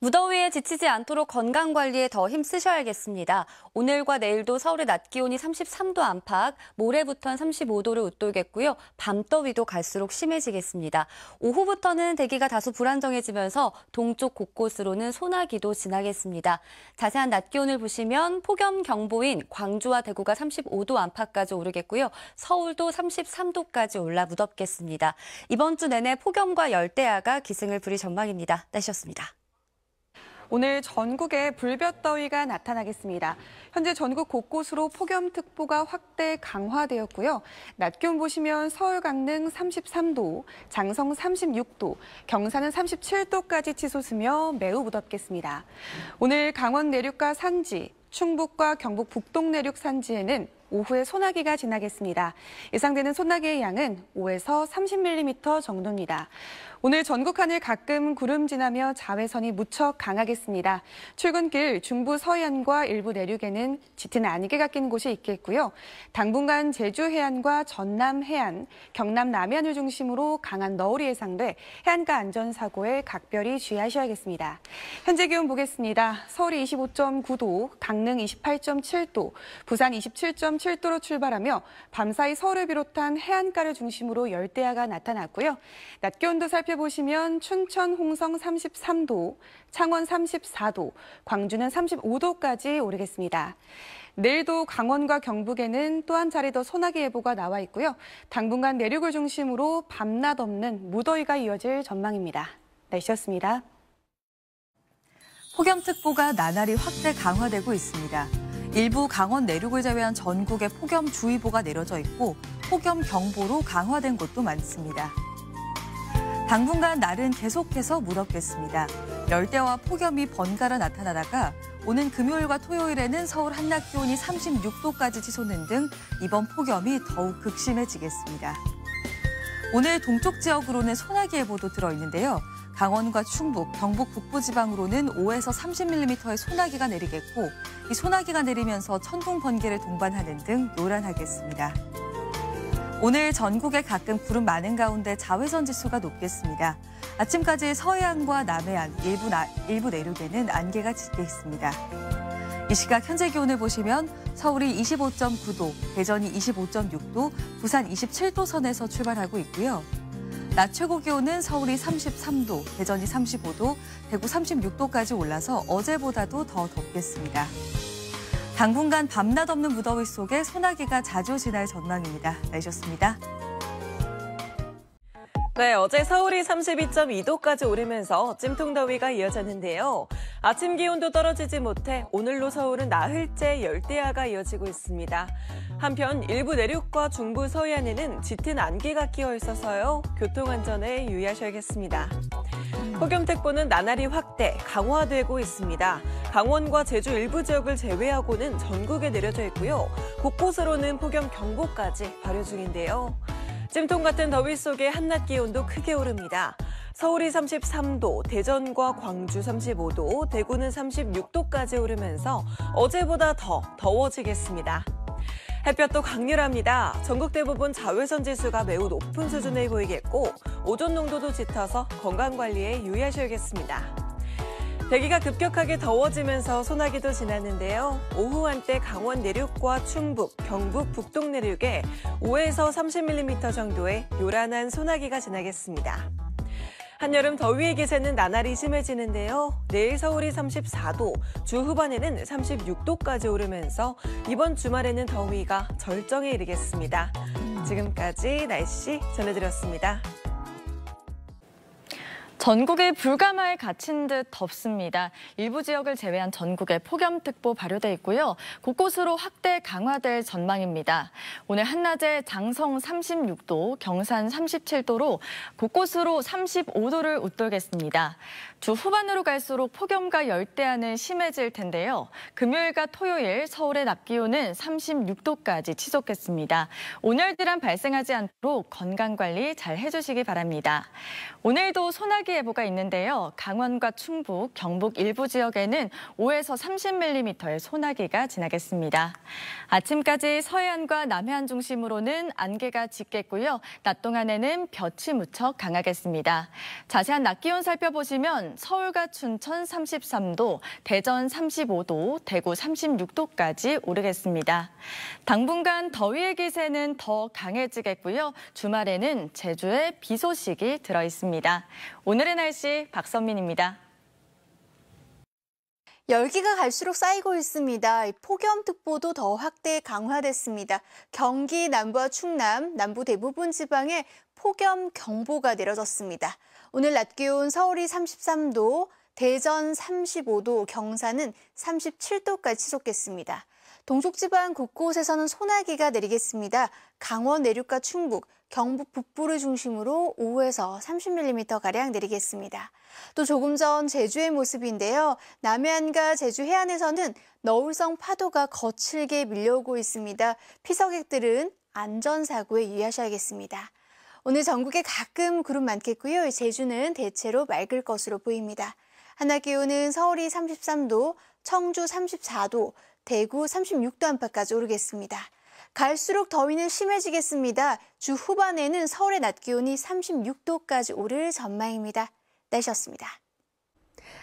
무더위에 지치지 않도록 건강관리에 더 힘쓰셔야겠습니다. 오늘과 내일도 서울의 낮 기온이 33도 안팎, 모레부터는 35도를 웃돌겠고요. 밤더위도 갈수록 심해지겠습니다. 오후부터는 대기가 다소 불안정해지면서 동쪽 곳곳으로는 소나기도 지나겠습니다. 자세한 낮 기온을 보시면 폭염경보인 광주와 대구가 35도 안팎까지 오르겠고요. 서울도 33도까지 올라 무덥겠습니다. 이번 주 내내 폭염과 열대야가 기승을 부릴 전망입니다. 날씨였습니다. 오늘 전국에 불볕더위가 나타나겠습니다. 현재 전국 곳곳으로 폭염특보가 확대 강화되었고요. 낮 기온 보시면 서울 강릉 33도, 장성 36도, 경산은 37도까지 치솟으며 매우 무덥겠습니다. 오늘 강원 내륙과 산지, 충북과 경북 북동 내륙 산지에는 오후에 소나기가 지나겠습니다. 예상되는 소나기의 양은 5에서 30mm 정도입니다. 오늘 전국 하늘 가끔 구름 지나며 자외선이 무척 강하겠습니다. 출근길 중부 서해안과 일부 내륙에는 짙은 안개가 낀 곳이 있겠고요. 당분간 제주 해안과 전남 해안, 경남 남해안을 중심으로 강한 너울이 예상돼 해안가 안전사고에 각별히 주의하셔야겠습니다. 현재 기온 보겠습니다. 서울이 25.9도, 강릉 28.7도, 부산 27.7도로 출발하며 밤사이 서울을 비롯한 해안가를 중심으로 열대야가 나타났고요. 낮 기온도 살펴보시면 춘천 홍성 33도, 창원 34도, 광주는 35도까지 오르겠습니다. 내일도 강원과 경북에는 또 한 차례 더 소나기 예보가 나와 있고요. 당분간 내륙을 중심으로 밤낮 없는 무더위가 이어질 전망입니다. 날씨였습니다. 폭염특보가 나날이 확대 강화되고 있습니다. 일부 강원 내륙을 제외한 전국에 폭염주의보가 내려져 있고 폭염경보로 강화된 곳도 많습니다. 당분간 날은 계속해서 무덥겠습니다. 열대와 폭염이 번갈아 나타나다가 오는 금요일과 토요일에는 서울 한낮 기온이 36도까지 치솟는 등 이번 폭염이 더욱 극심해지겠습니다. 오늘 동쪽 지역으로는 소나기 예보도 들어있는데요. 강원과 충북, 경북 북부지방으로는 5에서 30mm의 소나기가 내리겠고 이 소나기가 내리면서 천둥, 번개를 동반하는 등 요란하겠습니다. 오늘 전국에 가끔 구름 많은 가운데 자외선 지수가 높겠습니다. 아침까지 서해안과 남해안, 일부 내륙에는 안개가 짙겠습니다. 이 시각 현재 기온을 보시면 서울이 25.9도, 대전이 25.6도, 부산 27도 선에서 출발하고 있고요. 낮 최고 기온은 서울이 33도, 대전이 35도, 대구 36도까지 올라서 어제보다도 더 덥겠습니다. 당분간 밤낮 없는 무더위 속에 소나기가 자주 지날 전망입니다. 날씨였습니다. 네, 어제 서울이 32.2도까지 오르면서 찜통더위가 이어졌는데요. 아침 기온도 떨어지지 못해 오늘로 서울은 나흘째 열대야가 이어지고 있습니다. 한편 일부 내륙과 중부 서해안에는 짙은 안개가 끼어 있어서요. 교통안전에 유의하셔야겠습니다. 폭염특보는 나날이 확대, 강화되고 있습니다. 강원과 제주 일부 지역을 제외하고는 전국에 내려져 있고요. 곳곳으로는 폭염경보까지 발효 중인데요. 찜통 같은 더위 속에 한낮 기온도 크게 오릅니다. 서울이 33도, 대전과 광주 35도, 대구는 36도까지 오르면서 어제보다 더 더워지겠습니다. 햇볕도 강렬합니다. 전국 대부분 자외선 지수가 매우 높은 수준에 보이겠고 오존 농도도 짙어서 건강관리에 유의하셔야겠습니다. 대기가 급격하게 더워지면서 소나기도 지났는데요. 오후 한때 강원 내륙과 충북, 경북 북동 내륙에 5에서 30mm 정도의 요란한 소나기가 지나겠습니다. 한여름 더위의 기세는 나날이 심해지는데요. 내일 서울이 34도, 주 후반에는 36도까지 오르면서 이번 주말에는 더위가 절정에 이르겠습니다. 지금까지 날씨 전해드렸습니다. 전국에 불가마에 갇힌 듯 덥습니다. 일부 지역을 제외한 전국에 폭염특보 발효돼 있고요. 곳곳으로 확대 강화될 전망입니다. 오늘 한낮에 장성 36도, 경산 37도로 곳곳으로 35도를 웃돌겠습니다. 주 후반으로 갈수록 폭염과 열대야는 심해질 텐데요. 금요일과 토요일 서울의 낮 기온은 36도까지 치솟겠습니다. 온열질환 발생하지 않도록 건강관리 잘 해주시기 바랍니다. 오늘도 소나기 예보가 있는데요. 강원과 충북, 경북 일부 지역에는 5에서 30mm의 소나기가 지나겠습니다. 아침까지 서해안과 남해안 중심으로는 안개가 짙겠고요. 낮 동안에는 볕이 무척 강하겠습니다. 자세한 낮 기온 살펴보시면 당분간 서울과 춘천 33도, 대전 35도, 대구 36도까지 오르겠습니다. 당분간 더위의 기세는 더 강해지겠고요. 주말에는 제주에 비 소식이 들어 있습니다. 오늘의 날씨 박선민입니다. 열기가 갈수록 쌓이고 있습니다. 폭염특보도 더 확대 강화됐습니다. 경기 남부와 충남, 남부 대부분 지방에 폭염경보가 내려졌습니다. 오늘 낮 기온 서울이 33도, 대전 35도, 경산은 37도까지 치솟겠습니다. 동쪽지방 곳곳에서는 소나기가 내리겠습니다. 강원 내륙과 충북, 경북 북부를 중심으로 5에서 30mm가량 내리겠습니다. 또 조금 전 제주의 모습인데요. 남해안과 제주 해안에서는 너울성 파도가 거칠게 밀려오고 있습니다. 피서객들은 안전사고에 유의하셔야겠습니다. 오늘 전국에 가끔 구름 많겠고요. 제주는 대체로 맑을 것으로 보입니다. 한낮 기온은 서울이 33도, 청주 34도, 대구 36도 안팎까지 오르겠습니다. 갈수록 더위는 심해지겠습니다. 주 후반에는 서울의 낮 기온이 36도까지 오를 전망입니다. 날씨였습니다.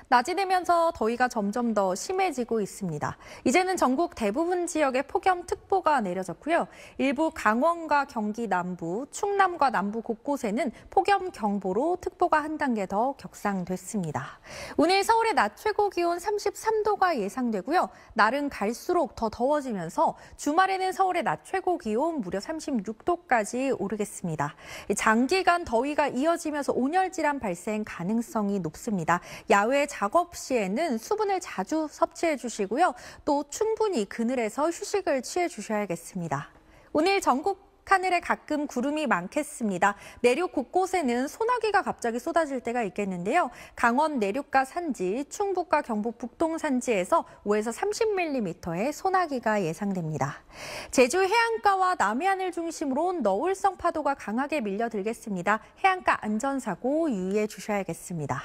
낮이 되면서 더위가 점점 더 심해지고 있습니다. 이제는 전국 대부분 지역에 폭염특보가 내려졌고요. 일부 강원과 경기 남부, 충남과 남부 곳곳에는 폭염경보로 특보가 한 단계 더 격상됐습니다. 오늘 서울의 낮 최고 기온 33도가 예상되고요. 날은 갈수록 더 더워지면서 주말에는 서울의 낮 최고 기온 무려 36도까지 오르겠습니다. 장기간 더위가 이어지면서 온열 질환 발생 가능성이 높습니다. 야외 작업 시에는 수분을 자주 섭취해 주시고요. 또 충분히 그늘에서 휴식을 취해 주셔야겠습니다. 오늘 전국 하늘에 가끔 구름이 많겠습니다. 내륙 곳곳에는 소나기가 갑자기 쏟아질 때가 있겠는데요. 강원 내륙과 산지, 충북과 경북 북동 산지에서 5에서 30mm의 소나기가 예상됩니다. 제주 해안가와 남해안을 중심으로 너울성 파도가 강하게 밀려들겠습니다. 해안가 안전사고 유의해 주셔야겠습니다.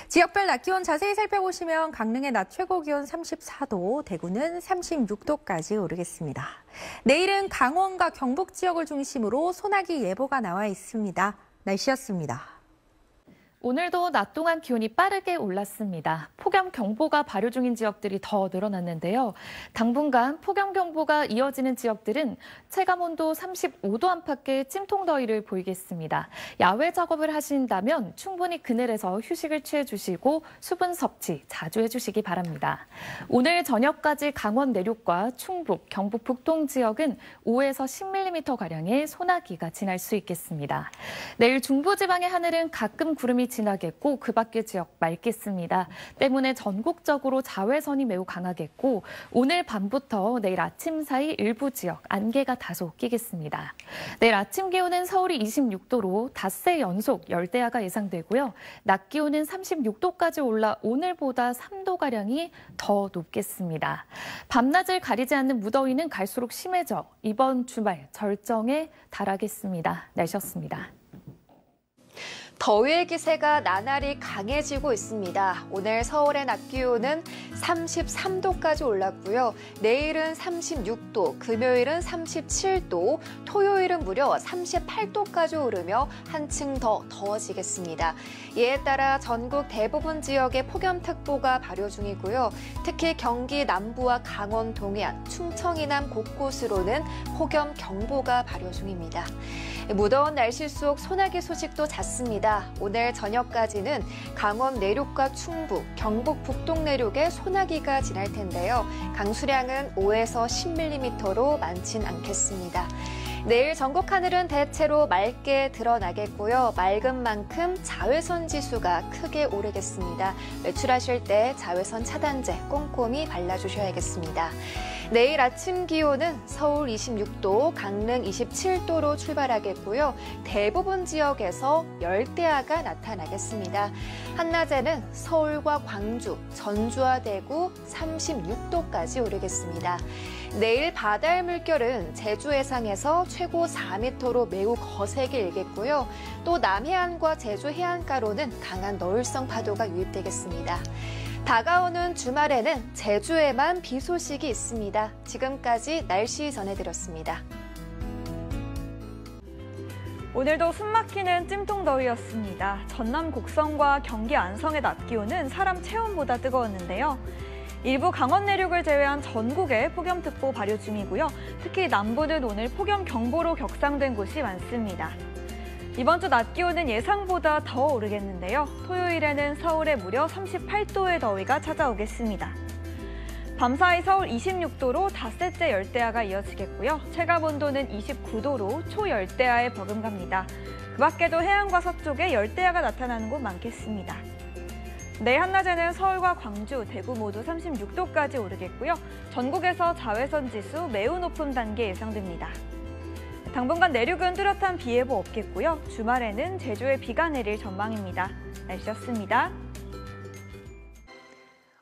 지역별 낮 기온 자세히 살펴보시면 강릉의 낮 최고 기온 34도, 대구는 36도까지 오르겠습니다. 내일은 강원과 경북 지역을 중심으로 소나기 예보가 나와 있습니다. 날씨였습니다. 오늘도 낮 동안 기온이 빠르게 올랐습니다. 폭염경보가 발효 중인 지역들이 더 늘어났는데요. 당분간 폭염경보가 이어지는 지역들은 체감온도 35도 안팎의 찜통더위를 보이겠습니다. 야외 작업을 하신다면 충분히 그늘에서 휴식을 취해주시고 수분 섭취 자주 해주시기 바랍니다. 오늘 저녁까지 강원 내륙과 충북, 경북 북동 지역은 5에서 10mm가량의 소나기가 지날 수 있겠습니다. 내일 중부지방의 하늘은 가끔 구름이 지나겠고 그 밖의 지역 맑겠습니다. 때문에 전국적으로 자외선이 매우 강하겠고 오늘 밤부터 내일 아침 사이 일부 지역 안개가 다소 끼겠습니다. 내일 아침 기온은 서울이 26도로 닷새 연속 열대야가 예상되고요. 낮 기온은 36도까지 올라 오늘보다 3도가량이 더 높겠습니다. 밤낮을 가리지 않는 무더위는 갈수록 심해져 이번 주말 절정에 달하겠습니다. 날씨였습니다. 더위의 기세가 나날이 강해지고 있습니다. 오늘 서울의 낮 기온은 33도까지 올랐고요. 내일은 36도, 금요일은 37도, 토요일은 무려 38도까지 오르며 한층 더 더워지겠습니다. 이에 따라 전국 대부분 지역에 폭염특보가 발효 중이고요. 특히 경기 남부와 강원 동해안, 충청 이남 곳곳으로는 폭염경보가 발효 중입니다. 무더운 날씨 속 소나기 소식도 잦습니다. 오늘 저녁까지는 강원 내륙과 충북, 경북 북동 내륙에 소나기가 지날 텐데요. 강수량은 5에서 10mm로 많진 않겠습니다. 내일 전국 하늘은 대체로 맑게 드러나겠고요. 맑은 만큼 자외선 지수가 크게 오르겠습니다. 외출하실 때 자외선 차단제 꼼꼼히 발라주셔야겠습니다. 내일 아침 기온은 서울 26도, 강릉 27도로 출발하겠고요. 대부분 지역에서 열대야가 나타나겠습니다. 한낮에는 서울과 광주, 전주와 대구 36도까지 오르겠습니다. 내일 바다의 물결은 제주 해상에서 최고 4m로 매우 거세게 일겠고요. 또 남해안과 제주 해안가로는 강한 너울성 파도가 유입되겠습니다. 다가오는 주말에는 제주에만 비 소식이 있습니다. 지금까지 날씨 전해드렸습니다. 오늘도 숨막히는 찜통더위였습니다. 전남 곡성과 경기 안성의 낮 기온은 사람 체온보다 뜨거웠는데요. 일부 강원 내륙을 제외한 전국에 폭염특보 발효 중이고요. 특히 남부는 오늘 폭염경보로 격상된 곳이 많습니다. 이번 주 낮 기온은 예상보다 더 오르겠는데요. 토요일에는 서울에 무려 38도의 더위가 찾아오겠습니다. 밤사이 서울 26도로 닷새째 열대야가 이어지겠고요. 체감온도는 29도로 초열대야에 버금갑니다. 그 밖에도 해안과 서쪽에 열대야가 나타나는 곳 많겠습니다. 내일 한낮에는 서울과 광주, 대구 모두 36도까지 오르겠고요. 전국에서 자외선 지수 매우 높은 단계 예상됩니다. 당분간 내륙은 뚜렷한 비 예보 없겠고요. 주말에는 제주에 비가 내릴 전망입니다. 날씨였습니다.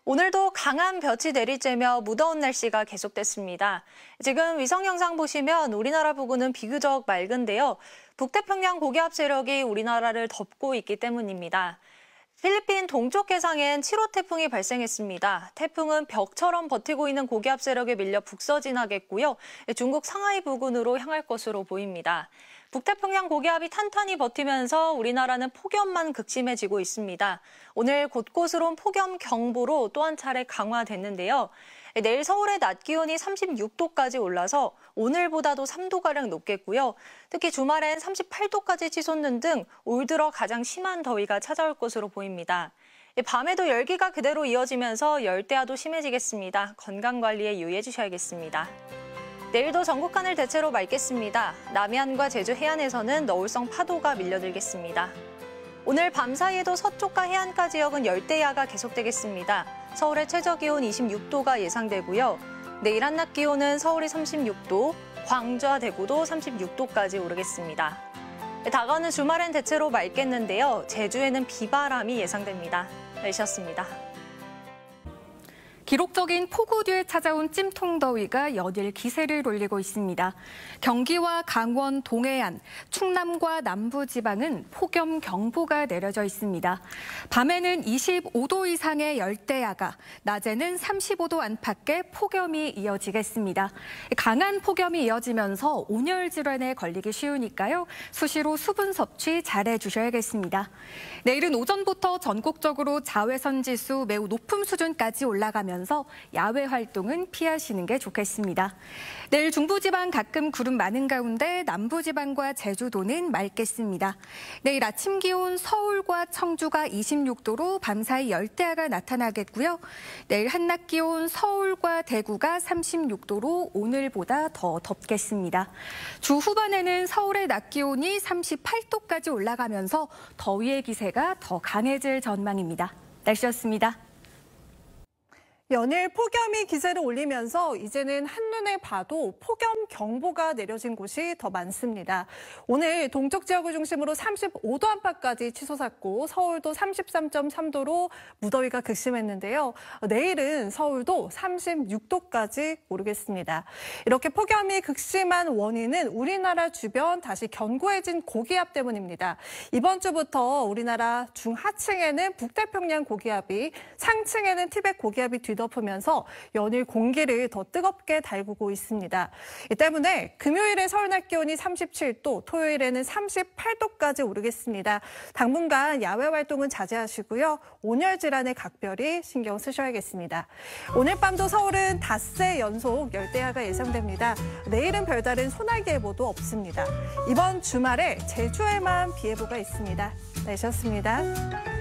오늘도 강한 볕이 내리쬐며 무더운 날씨가 계속됐습니다. 지금 위성 영상 보시면 우리나라 부근은 비교적 맑은데요. 북태평양 고기압 세력이 우리나라를 덮고 있기 때문입니다. 필리핀 동쪽 해상엔 7호 태풍이 발생했습니다. 태풍은 벽처럼 버티고 있는 고기압 세력에 밀려 북서진하겠고요. 중국 상하이 부근으로 향할 것으로 보입니다. 북태평양 고기압이 탄탄히 버티면서 우리나라는 폭염만 극심해지고 있습니다. 오늘 곳곳으로 폭염 경보로 또 한 차례 강화됐는데요. 내일 서울의 낮 기온이 36도까지 올라서 오늘보다도 3도가량 높겠고요. 특히 주말엔 38도까지 치솟는 등 올 들어 가장 심한 더위가 찾아올 것으로 보입니다. 밤에도 열기가 그대로 이어지면서 열대야도 심해지겠습니다. 건강관리에 유의해 주셔야겠습니다. 내일도 전국 하늘 대체로 맑겠습니다. 남해안과 제주 해안에서는 너울성 파도가 밀려들겠습니다. 오늘 밤 사이에도 서쪽과 해안가 지역은 열대야가 계속되겠습니다. 서울의 최저기온 26도가 예상되고요. 내일 한낮 기온은 서울이 36도, 광주와 대구도 36도까지 오르겠습니다. 다가오는 주말엔 대체로 맑겠는데요. 제주에는 비바람이 예상됩니다. 날씨였습니다. 기록적인 폭우 뒤에 찾아온 찜통더위가 연일 기세를 올리고 있습니다. 경기와 강원 동해안, 충남과 남부지방은 폭염경보가 내려져 있습니다. 밤에는 25도 이상의 열대야가, 낮에는 35도 안팎의 폭염이 이어지겠습니다. 강한 폭염이 이어지면서 온열 질환에 걸리기 쉬우니까요. 수시로 수분 섭취 잘해 주셔야겠습니다. 내일은 오전부터 전국적으로 자외선 지수 매우 높은 수준까지 올라가면서 야외 활동은 피하시는 게 좋겠습니다. 내일 중부지방 가끔 구름 많은 가운데 남부지방과 제주도는 맑겠습니다. 내일 아침 기온 서울과 청주가 26도로 밤사이 열대야가 나타나겠고요. 내일 한낮 기온 서울과 대구가 36도로 오늘보다 더 덥겠습니다. 주 후반에는 서울의 낮 기온이 38도까지 올라가면서 더위의 기세가 더 강해질 전망입니다. 날씨였습니다. 연일 폭염이 기세를 올리면서 이제는 한눈에 봐도 폭염경보가 내려진 곳이 더 많습니다. 오늘 동쪽 지역을 중심으로 35도 안팎까지 치솟았고 서울도 33.3도로 무더위가 극심했는데요. 내일은 서울도 36도까지 오르겠습니다. 이렇게 폭염이 극심한 원인은 우리나라 주변 다시 견고해진 고기압 때문입니다. 이번 주부터 우리나라 중하층에는 북태평양 고기압이, 상층에는 티벳 고기압이 덮으면서 연일 공기를 더 뜨겁게 달구고 있습니다. 이 때문에 금요일에 서울 낮 기온이 37도, 토요일에는 38도까지 오르겠습니다. 당분간 야외 활동은 자제하시고요. 온열 질환에 각별히 신경 쓰셔야겠습니다. 오늘 밤도 서울은 닷새 연속 열대야가 예상됩니다. 내일은 별다른 소나기 예보도 없습니다. 이번 주말에 제주에만 비 예보가 있습니다. 날씨였습니다.